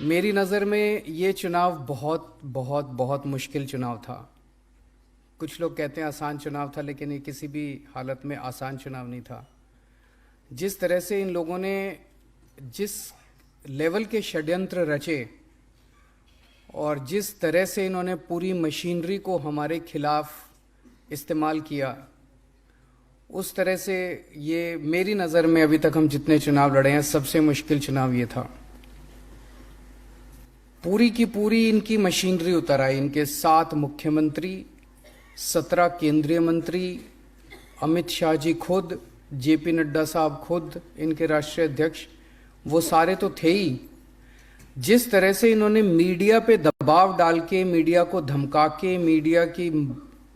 मेरी नज़र में ये चुनाव बहुत बहुत बहुत मुश्किल चुनाव था। कुछ लोग कहते हैं आसान चुनाव था, लेकिन ये किसी भी हालत में आसान चुनाव नहीं था। जिस तरह से इन लोगों ने जिस लेवल के षड्यंत्र रचे और जिस तरह से इन्होंने पूरी मशीनरी को हमारे खिलाफ इस्तेमाल किया, उस तरह से ये मेरी नज़र में अभी तक हम जितने चुनाव लड़े हैं सबसे मुश्किल चुनाव ये था। पूरी की पूरी इनकी मशीनरी उतर आई। इनके 7 मुख्यमंत्री, 17 केंद्रीय मंत्री, अमित शाह जी खुद, जेपी नड्डा साहब खुद, इनके राष्ट्रीय अध्यक्ष, वो सारे तो थे ही। जिस तरह से इन्होंने मीडिया पे दबाव डाल के, मीडिया को धमका के, मीडिया की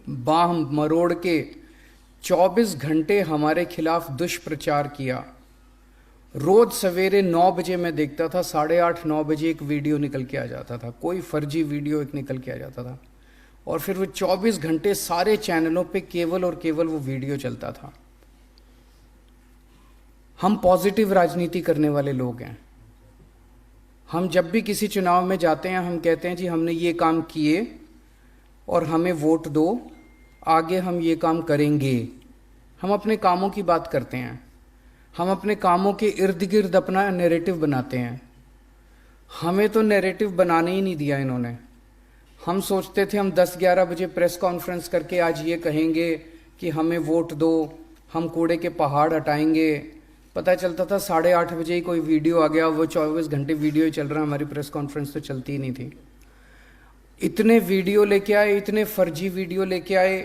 बाह मरोड़ के 24 घंटे हमारे खिलाफ दुष्प्रचार किया। रोज सवेरे 9 बजे मैं देखता था, 8:30 9 बजे एक वीडियो निकल के आ जाता था, कोई फर्जी वीडियो एक निकल के आ जाता था, और फिर वो 24 घंटे सारे चैनलों पे केवल और केवल वो वीडियो चलता था। हम पॉजिटिव राजनीति करने वाले लोग हैं। हम जब भी किसी चुनाव में जाते हैं, हम कहते हैं जी हमने ये काम किए और हमें वोट दो, आगे हम ये काम करेंगे। हम अपने कामों की बात करते हैं, हम अपने कामों के इर्द गिर्द अपना नैरेटिव बनाते हैं। हमें तो नैरेटिव बनाने ही नहीं दिया इन्होंने। हम सोचते थे हम 10-11 बजे प्रेस कॉन्फ्रेंस करके आज ये कहेंगे कि हमें वोट दो, हम कूड़े के पहाड़ हटाएंगे। पता चलता था 8:30 बजे ही कोई वीडियो आ गया, वो 24 घंटे वीडियो ही चल रहा, हमारी प्रेस कॉन्फ्रेंस तो चलती ही नहीं थी। इतने वीडियो लेके आए, इतने फर्जी वीडियो लेके आए।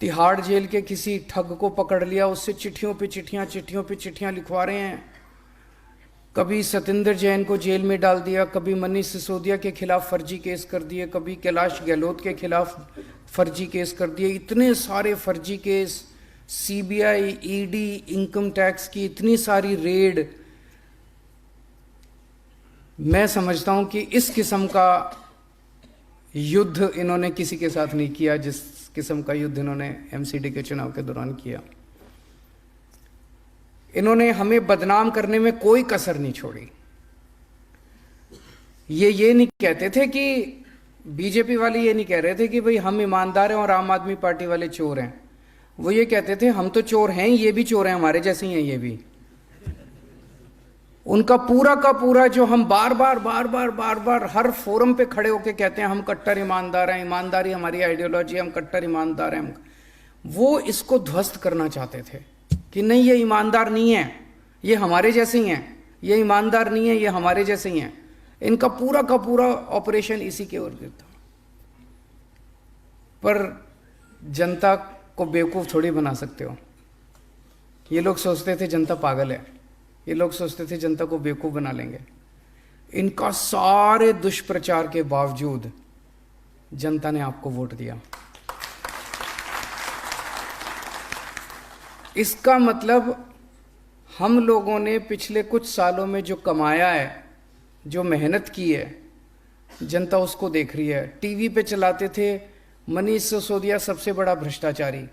तिहाड़ जेल के किसी ठग को पकड़ लिया, उससे चिट्ठियों पे चिट्ठियां लिखवा रहे हैं। कभी सतेंद्र जैन को जेल में डाल दिया, कभी मनीष सिसोदिया के खिलाफ फर्जी केस कर दिए, कभी कैलाश गहलोत के खिलाफ फर्जी केस कर दिए। इतने सारे फर्जी case, CBI, ED, income tax की इतनी सारी रेड। मैं समझता हूं कि इस किस्म का युद्ध इन्होंने किसी के साथ नहीं किया जिस किस्म का युद्ध इन्होंने एमसीडी के चुनाव के दौरान किया। इन्होंने हमें बदनाम करने में कोई कसर नहीं छोड़ी। ये नहीं कहते थे कि बीजेपी वाले ये नहीं कह रहे थे कि भाई हम ईमानदार हैं और आम आदमी पार्टी वाले चोर हैं। वो ये कहते थे हम तो चोर हैं, ये भी चोर हैं, हमारे जैसे ही हैं ये भी। उनका पूरा का पूरा जो हम बार बार हर फोरम पे खड़े होके कहते हैं हम कट्टर ईमानदार हैं, ईमानदारी हमारी आइडियोलॉजी है, हम कट्टर ईमानदार हैं, वो इसको ध्वस्त करना चाहते थे कि नहीं ये ईमानदार नहीं है, ये हमारे जैसे ही हैं, ये ईमानदार नहीं है, ये हमारे जैसे ही हैं। इनका पूरा का पूरा ऑपरेशन इसी के ओर था। पर जनता को बेवकूफ थोड़ी बना सकते हो। ये लोग सोचते थे जनता पागल है, ये लोग सोचते थे जनता को बेवकूफ बना लेंगे। इनका सारे दुष्प्रचार के बावजूद जनता ने आपको वोट दिया। इसका मतलब हम लोगों ने पिछले कुछ सालों में जो कमाया है, जो मेहनत की है, जनता उसको देख रही है। टीवी पे चलाते थे मनीष सिसोदिया सबसे बड़ा भ्रष्टाचारी,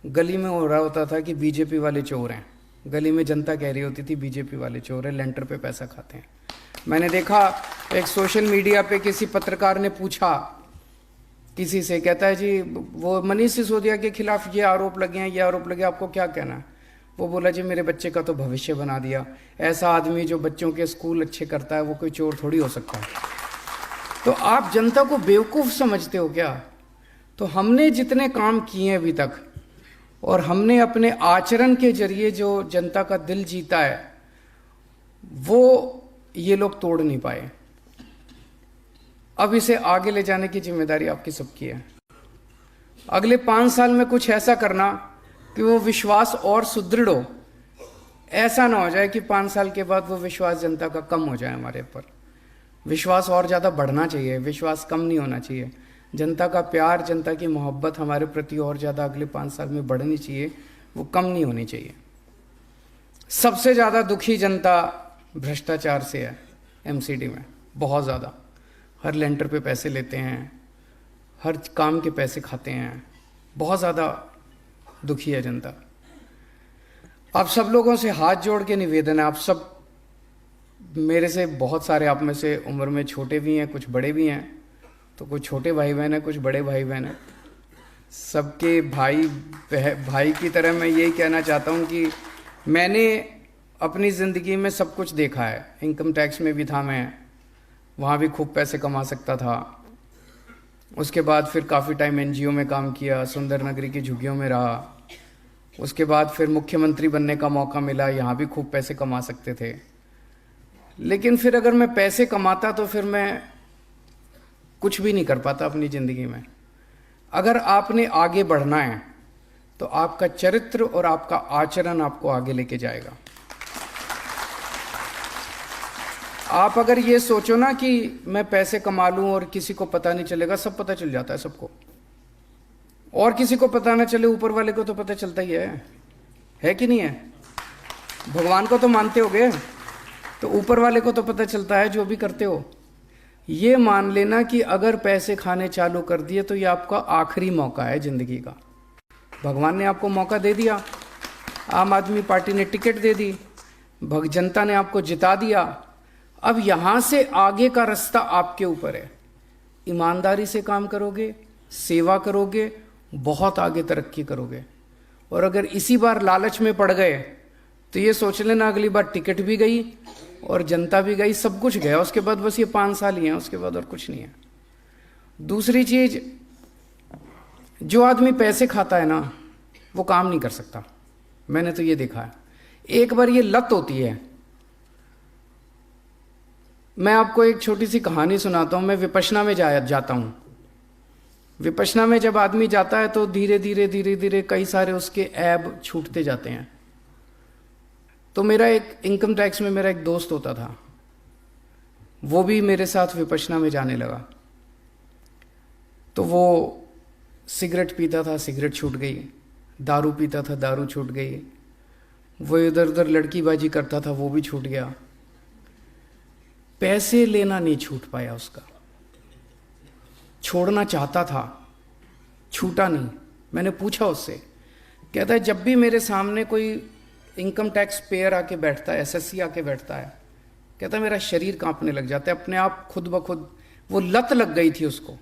गली में हो रहा होता था कि बीजेपी वाले चोर हैं। गली में जनता कह रही होती थी बीजेपी वाले चोर हैं, लेंटर पे पैसा खाते हैं। मैंने देखा एक सोशल मीडिया पे किसी पत्रकार ने पूछा किसी से, कहता है जी वो मनीष सिसोदिया के खिलाफ ये आरोप लगे हैं, ये आरोप लगे, आपको क्या कहना है? वो बोला जी मेरे बच्चे का तो भविष्य बना दिया। ऐसा आदमी जो बच्चों के स्कूल अच्छे करता है वो कोई चोर थोड़ी हो सकता है। तो आप जनता को बेवकूफ़ समझते हो क्या? तो हमने जितने काम किए हैं अभी तक, और हमने अपने आचरण के जरिए जो जनता का दिल जीता है, वो ये लोग तोड़ नहीं पाए। अब इसे आगे ले जाने की जिम्मेदारी आपकी सबकी है। अगले 5 साल में कुछ ऐसा करना कि वो विश्वास और सुदृढ़ हो। ऐसा ना हो जाए कि 5 साल के बाद वो विश्वास जनता का कम हो जाए हमारे ऊपर। विश्वास और ज़्यादा बढ़ना चाहिए, विश्वास कम नहीं होना चाहिए। जनता का प्यार, जनता की मोहब्बत हमारे प्रति और ज़्यादा अगले 5 साल में बढ़नी चाहिए, वो कम नहीं होनी चाहिए। सबसे ज़्यादा दुखी जनता भ्रष्टाचार से है एमसीडी में, बहुत ज़्यादा। हर लेंटर पे पैसे लेते हैं, हर काम के पैसे खाते हैं, बहुत ज़्यादा दुखी है जनता। आप सब लोगों से हाथ जोड़ के निवेदन है, आप सब मेरे से बहुत सारे आप में से उम्र में छोटे भी हैं, कुछ बड़े भी हैं, तो कुछ छोटे भाई बहन हैं, कुछ बड़े भाई बहन हैं। सबके भाई की तरह मैं यही कहना चाहता हूँ कि मैंने अपनी ज़िंदगी में सब कुछ देखा है। इनकम टैक्स में भी था मैं, वहाँ भी खूब पैसे कमा सकता था। उसके बाद फिर काफ़ी टाइम एनजीओ में काम किया, सुंदर नगरी की झुग्गियों में रहा। उसके बाद फिर मुख्यमंत्री बनने का मौका मिला, यहाँ भी खूब पैसे कमा सकते थे। लेकिन फिर अगर मैं पैसे कमाता तो फिर मैं कुछ भी नहीं कर पाता अपनी ज़िंदगी में। अगर आपने आगे बढ़ना है तो आपका चरित्र और आपका आचरण आपको आगे लेके जाएगा। आप अगर ये सोचो ना कि मैं पैसे कमा लूं और किसी को पता नहीं चलेगा, सब पता चल जाता है सबको। और किसी को पता ना चले, ऊपर वाले को तो पता चलता ही है कि नहीं है? भगवान को तो मानते होगे, तो ऊपर वाले को तो पता चलता है जो भी करते हो। ये मान लेना कि अगर पैसे खाने चालू कर दिए तो ये आपका आखिरी मौका है जिंदगी का। भगवान ने आपको मौका दे दिया, आम आदमी पार्टी ने टिकट दे दी, जनता ने आपको जिता दिया। अब यहाँ से आगे का रास्ता आपके ऊपर है। ईमानदारी से काम करोगे, सेवा करोगे, बहुत आगे तरक्की करोगे। और अगर इसी बार लालच में पड़ गए तो ये सोच लेना अगली बार टिकट भी गई और जनता भी गई, सब कुछ गया। उसके बाद बस ये 5 साल ही हैं, उसके बाद और कुछ नहीं है। दूसरी चीज, जो आदमी पैसे खाता है ना वो काम नहीं कर सकता। मैंने तो ये देखा है। एक बार ये लत होती है। मैं आपको एक छोटी सी कहानी सुनाता हूँ। मैं विपश्यना में जाता हूँ। विपश्यना में जब आदमी जाता है तो धीरे धीरे कई सारे उसके ऐब छूटते जाते हैं। तो मेरा एक इनकम टैक्स में मेरा एक दोस्त होता था, वो भी मेरे साथ विपश्यना में जाने लगा। तो वो सिगरेट पीता था, सिगरेट छूट गई। दारू पीता था, दारू छूट गई। वो इधर उधर लड़कीबाजी करता था, वो भी छूट गया। पैसे लेना नहीं छूट पाया उसका। छोड़ना चाहता था, छूटा नहीं। मैंने पूछा उससे, कहता है जब भी मेरे सामने कोई इनकम टैक्स पेयर आके बैठता है, एसएससी आके बैठता है, कहता है मेरा शरीर कांपने लग जाता है अपने आप, खुद ब खुद। वो लत लग गई थी उसको।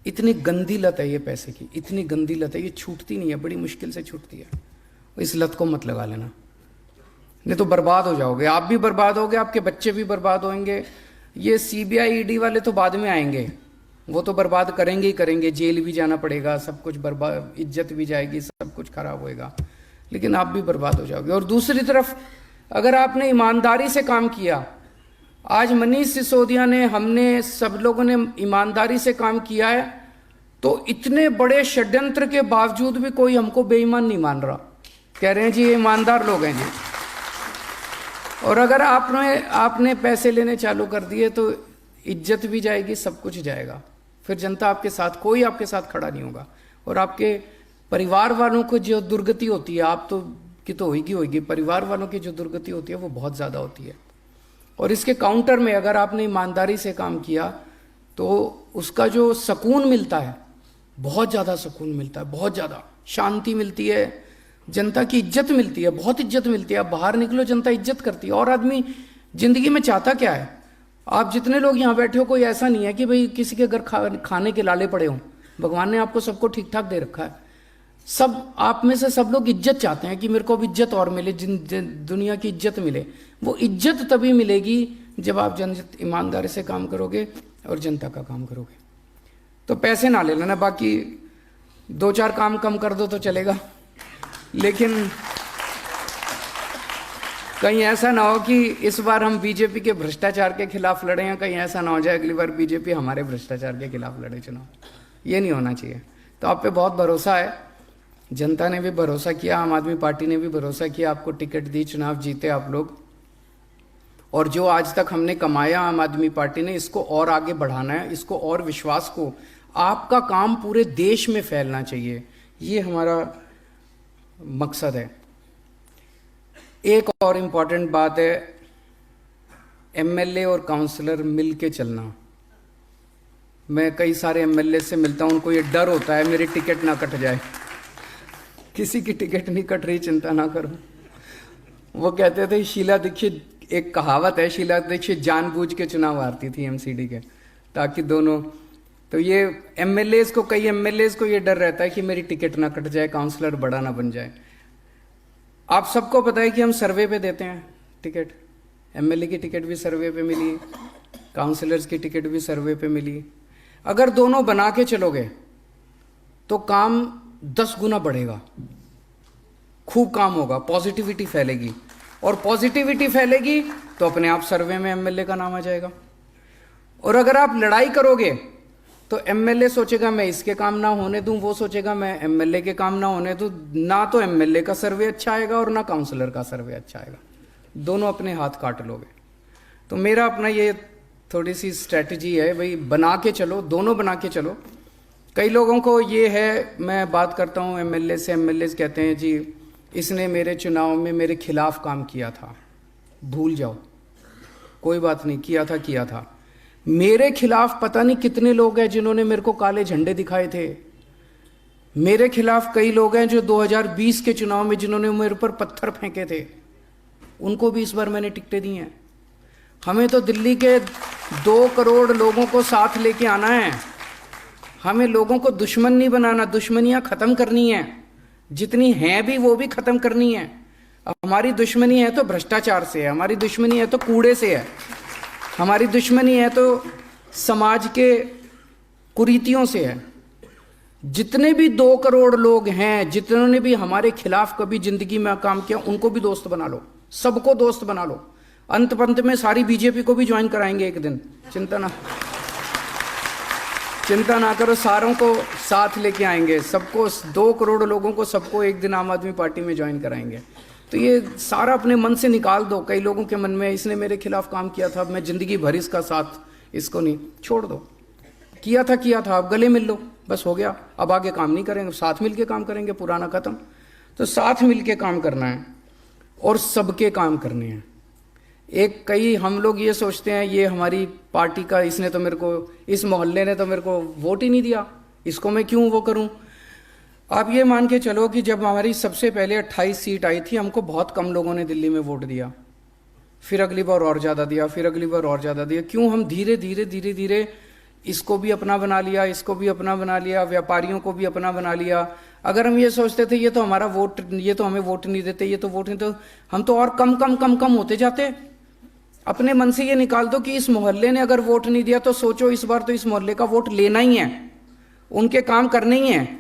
इतनी गंदी लत है ये पैसे की, इतनी गंदी लत है, ये छूटती नहीं है, बड़ी मुश्किल से छूटती है। इस लत को मत लगा लेना, नहीं तो बर्बाद हो जाओगे। आप भी बर्बाद होगे, आपके बच्चे भी बर्बाद होंगे। ये सीबीआई ईडी वाले तो बाद में आएंगे, वो तो बर्बाद करेंगे ही करेंगे। जेल भी जाना पड़ेगा, सब कुछ बर्बाद, इज्जत भी जाएगी, सब कुछ खराब होएगा, लेकिन आप भी बर्बाद हो जाओगे। और दूसरी तरफ अगर आपने ईमानदारी से काम किया, आज मनीष सिसोदिया ने, हमने, सब लोगों ने ईमानदारी से काम किया है, तो इतने बड़े षड्यंत्र के बावजूद भी कोई हमको बेईमान नहीं मान रहा। कह रहे हैं जी ये ईमानदार लोग हैं जी। और अगर आपने पैसे लेने चालू कर दिए तो इज्जत भी जाएगी, सब कुछ जाएगा। फिर जनता आपके साथ, कोई आपके साथ खड़ा नहीं होगा। और आपके परिवार वालों को जो दुर्गति होती है, आप तो की तो होगी, परिवार वालों की जो दुर्गति होती है वो बहुत ज़्यादा होती है। और इसके काउंटर में अगर आपने ईमानदारी से काम किया तो उसका जो सुकून मिलता है, बहुत ज़्यादा सुकून मिलता है, बहुत ज़्यादा शांति मिलती है, जनता की इज्जत मिलती है, बहुत इज्जत मिलती है। आप बाहर निकलो, जनता इज्जत करती है। और आदमी जिंदगी में चाहता क्या है? आप जितने लोग यहाँ बैठे हो, कोई ऐसा नहीं है कि भाई किसी के घर खाने के लाले पड़े हों। भगवान ने आपको सबको ठीक ठाक दे रखा है। सब आप में से सब लोग इज्जत चाहते हैं कि मेरे को अब इज्जत और मिले, दुनिया की इज्जत मिले। वो इज्जत तभी मिलेगी जब आप ईमानदारी से काम करोगे और जनता का काम करोगे। तो पैसे ना ले लेना, बाकी 2-4 काम कम कर दो तो चलेगा, लेकिन कहीं ऐसा ना हो कि इस बार हम बीजेपी के भ्रष्टाचार के खिलाफ लड़े हैं, कहीं ऐसा ना हो जाए अगली बार बीजेपी हमारे भ्रष्टाचार के खिलाफ लड़े चुनाव। ये नहीं होना चाहिए। तो आप पे बहुत भरोसा है, जनता ने भी भरोसा किया, आम आदमी पार्टी ने भी भरोसा किया, आपको टिकट दी, चुनाव जीते आप लोग। और जो आज तक हमने कमाया आम आदमी पार्टी ने, इसको और आगे बढ़ाना है, इसको और विश्वास को, आपका काम पूरे देश में फैलना चाहिए, ये हमारा मकसद है। एक और इम्पॉर्टेंट बात है, एमएलए और काउंसलर मिल के चलना। मैं कई सारे एमएलए से मिलता हूं, उनको ये डर होता है मेरी टिकट ना कट जाए। किसी की टिकट नहीं कट रही, चिंता ना करो। वो कहते थे शीला दीक्षित एक कहावत है, शीला दीक्षित जानबूझ के चुनाव हारती थी एमसीडी के, ताकि दोनों, तो ये एमएलए को, कई एमएलए को ये डर रहता है कि मेरी टिकट ना कट जाए, काउंसलर बड़ा ना बन जाए। आप सबको पता है कि हम सर्वे पे देते हैं टिकट, एमएलए की टिकट भी सर्वे पे मिली, काउंसलर्स की टिकट भी सर्वे पे मिली। अगर दोनों बना के चलोगे तो काम 10 गुना बढ़ेगा, खूब काम होगा, पॉजिटिविटी फैलेगी, और पॉजिटिविटी फैलेगी तो अपने आप सर्वे में एमएलए का नाम आ जाएगा। और अगर आप लड़ाई करोगे तो एमएलए सोचेगा मैं इसके काम ना होने दूं, वो सोचेगा मैं एमएलए के काम ना होने दूं, ना तो एमएलए का सर्वे अच्छा आएगा और ना काउंसलर का सर्वे अच्छा आएगा, दोनों अपने हाथ काट लोगे। तो मेरा अपना ये थोड़ी सी स्ट्रेटजी है भाई, बना के चलो, दोनों बना के चलो। कई लोगों को ये है, मैं बात करता हूँ एमएलए से, एमएलए कहते हैं जी इसने मेरे चुनाव में मेरे खिलाफ काम किया था। भूल जाओ, कोई बात नहीं, किया था। मेरे खिलाफ पता नहीं कितने लोग हैं जिन्होंने मेरे को काले झंडे दिखाए थे। मेरे खिलाफ कई लोग हैं जो 2020 के चुनाव में जिन्होंने मेरे ऊपर पत्थर फेंके थे, उनको भी इस बार मैंने टिकटें दी हैं। हमें तो दिल्ली के 2 करोड़ लोगों को साथ लेके आना है, हमें लोगों को दुश्मन नहीं बनाना, दुश्मनियां खत्म करनी है, जितनी हैं भी वो भी खत्म करनी है। अब हमारी दुश्मनी है तो भ्रष्टाचार से है, हमारी दुश्मनी है तो कूड़े से है, हमारी दुश्मनी है तो समाज के कुरीतियों से है। जितने भी 2 करोड़ लोग हैं, जिन्होंने भी हमारे खिलाफ कभी जिंदगी में काम किया, उनको भी दोस्त बना लो, सबको दोस्त बना लो। अंत पंत में सारी बीजेपी को भी ज्वाइन कराएंगे एक दिन, चिंता ना करो, सारों को साथ लेके आएंगे, सबको, 2 करोड़ लोगों को सबको एक दिन आम आदमी पार्टी में ज्वाइन कराएंगे। तो ये सारा अपने मन से निकाल दो। कई लोगों के मन में इसने मेरे खिलाफ काम किया था, मैं जिंदगी भर इसका साथ, इसको नहीं, छोड़ दो। किया था, अब गले मिल लो, बस हो गया। अब आगे काम नहीं करेंगे, साथ मिल के काम करेंगे, पुराना खत्म। तो साथ मिल के काम करना है और सबके काम करने हैं। कई हम लोग ये सोचते हैं ये हमारी पार्टी का, इसने तो मेरे को, इस मोहल्ले ने तो मेरे को वोट ही नहीं दिया, इसको मैं क्यों वो करूं। आप ये मान के चलो कि जब हमारी सबसे पहले 28 सीट आई थी, हमको बहुत कम लोगों ने दिल्ली में वोट दिया, फिर अगली बार और ज़्यादा दिया, फिर अगली बार और ज़्यादा दिया। क्यों? हम धीरे धीरे इसको भी अपना बना लिया, इसको भी अपना बना लिया, व्यापारियों को भी अपना बना लिया। अगर हम ये सोचते थे ये तो हमारा वोट, ये तो हमें वोट नहीं देते, ये तो वोट नहीं, तो हम तो और कम होते जाते। अपने मन से ये निकाल दो कि इस मोहल्ले ने अगर वोट नहीं दिया तो सोचो इस बार तो इस मोहल्ले का वोट लेना ही है, उनके काम करने ही है।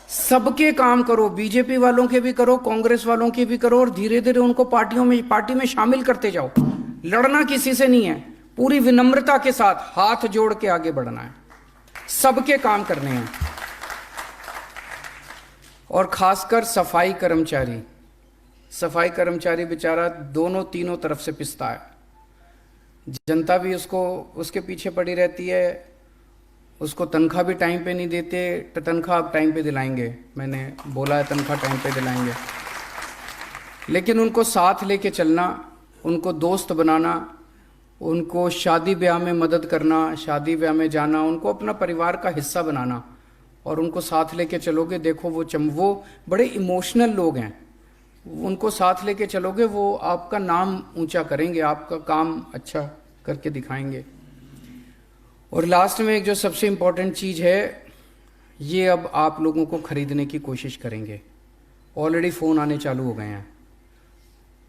सबके काम करो, बीजेपी वालों के भी करो, कांग्रेस वालों के भी करो, और धीरे धीरे उनको पार्टी में शामिल करते जाओ। लड़ना किसी से नहीं है, पूरी विनम्रता के साथ हाथ जोड़ के आगे बढ़ना है, सबके काम करने हैं। और खासकर सफाई कर्मचारी बेचारा दोनों तीनों तरफ से पिसता है। जनता भी उसके पीछे पड़ी रहती है, उसको तनख्वाह भी टाइम पे नहीं देते। तो तनख्वाह आप टाइम पे दिलाएंगे, मैंने बोला है तनख्वाह टाइम पे दिलाएंगे, लेकिन उनको साथ लेके चलना, उनको दोस्त बनाना, उनको शादी ब्याह में मदद करना, शादी ब्याह में जाना, उनको अपना परिवार का हिस्सा बनाना, और उनको साथ लेके चलोगे। देखो वो बड़े इमोशनल लोग हैं, उनको साथ लेके चलोगे, वो आपका नाम ऊंचा करेंगे, आपका काम अच्छा करके दिखाएंगे। और लास्ट में एक जो सबसे इम्पोर्टेंट चीज़ है, ये अब आप लोगों को खरीदने की कोशिश करेंगे। ऑलरेडी फ़ोन आने चालू हो गए हैं,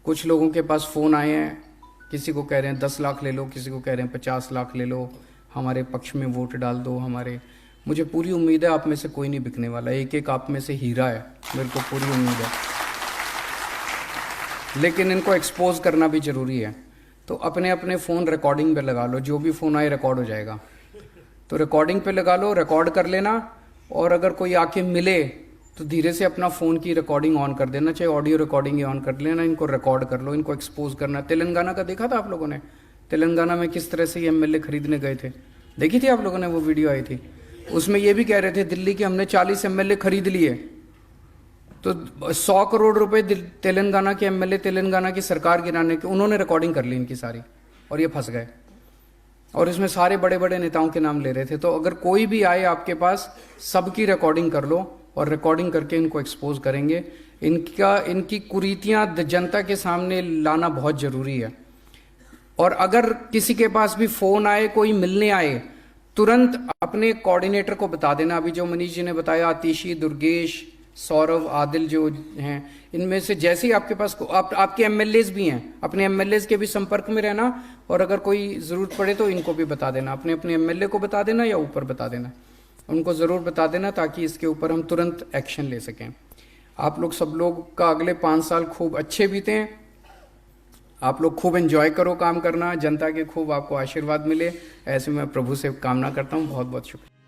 कुछ लोगों के पास फ़ोन आए हैं, किसी को कह रहे हैं 10 लाख ले लो, किसी को कह रहे हैं 50 लाख ले लो, हमारे पक्ष में वोट डाल दो। मुझे पूरी उम्मीद है आप में से कोई नहीं बिकने वाला, एक आप में से हीरा है, मेरे को पूरी उम्मीद है, लेकिन इनको एक्सपोज करना भी ज़रूरी है। तो अपने अपने फ़ोन रिकॉर्डिंग पे लगा लो, जो भी फ़ोन आए रिकॉर्ड हो जाएगा, तो रिकॉर्डिंग पे लगा लो, रिकॉर्ड कर लेना। और अगर कोई आके मिले तो धीरे से अपना फ़ोन की रिकॉर्डिंग ऑन कर देना, चाहे ऑडियो रिकॉर्डिंग ही ऑन कर लेना, इनको रिकॉर्ड कर लो, इनको एक्सपोज करना। तेलंगाना का देखा था आप लोगों ने, तेलंगाना में किस तरह से ये एमएलए खरीदने गए थे, देखी थी आप लोगों ने, वो वीडियो आई थी। उसमें ये भी कह रहे थे दिल्ली के हमने 40 एमएलए खरीद लिए, तो 100 करोड़ रुपए तेलंगाना के एमएलए, तेलंगाना की सरकार गिराने के, उन्होंने रिकॉर्डिंग कर ली इनकी सारी, और ये फंस गए। और इसमें सारे बड़े बड़े नेताओं के नाम ले रहे थे। तो अगर कोई भी आए आपके पास, सबकी रिकॉर्डिंग कर लो, और रिकॉर्डिंग करके इनको एक्सपोज करेंगे। इनकी कुरीतियां जनता के सामने लाना बहुत ज़रूरी है। और अगर किसी के पास भी फोन आए, कोई मिलने आए, तुरंत अपने कोऑर्डिनेटर को बता देना। अभी जो मनीष जी ने बताया, आतिशी, दुर्गेश, सौरभ, आदिल जो हैं, इनमें से जैसे ही आपके पास आपके एमएलएज भी हैं, अपने एमएलएज के भी संपर्क में रहना, और अगर कोई जरूरत पड़े तो इनको भी बता देना, अपने अपने एमएलए को बता देना या ऊपर बता देना, उनको जरूर बता देना, ताकि इसके ऊपर हम तुरंत एक्शन ले सकें। आप लोग सब लोग का अगले 5 साल खूब अच्छे बीते हैं। आप लोग खूब एंजॉय करो काम करना, जनता के खूब आपको आशीर्वाद मिले, ऐसे मैं प्रभु से कामना करता हूँ। बहुत बहुत शुक्रिया।